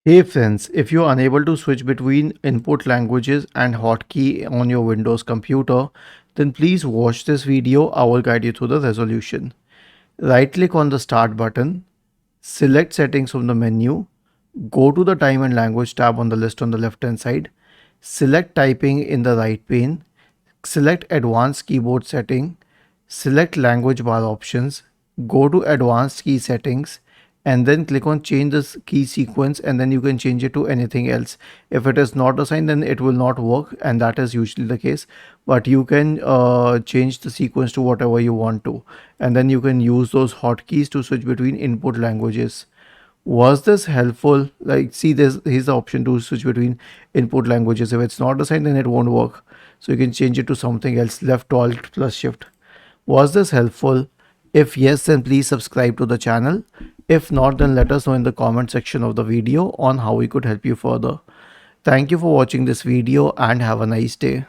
Hey friends, if you're unable to switch between input languages and hotkey on your Windows computer, then please watch this video. I will guide you through the resolution. Right click on the start button, select settings from the menu, go to the time and language tab on the list on the left hand side, select typing in the right pane, select advanced keyboard setting, select language bar options, go to advanced key settings, and then click on change the key sequence, and then you can change it to anything else. If it is not assigned, then it will not work, and that is usually the case, but you can change the sequence to whatever you want to, and then you can use those hotkeys to switch between input languages. Was this helpful? Like, see, here's the option to switch between input languages. If it's not assigned, then it won't work, so you can change it to something else. Left alt plus shift. Was this helpful? If yes, then please subscribe to the channel. If not, then let us know in the comment section of the video on how we could help you further. Thank you for watching this video and have a nice day.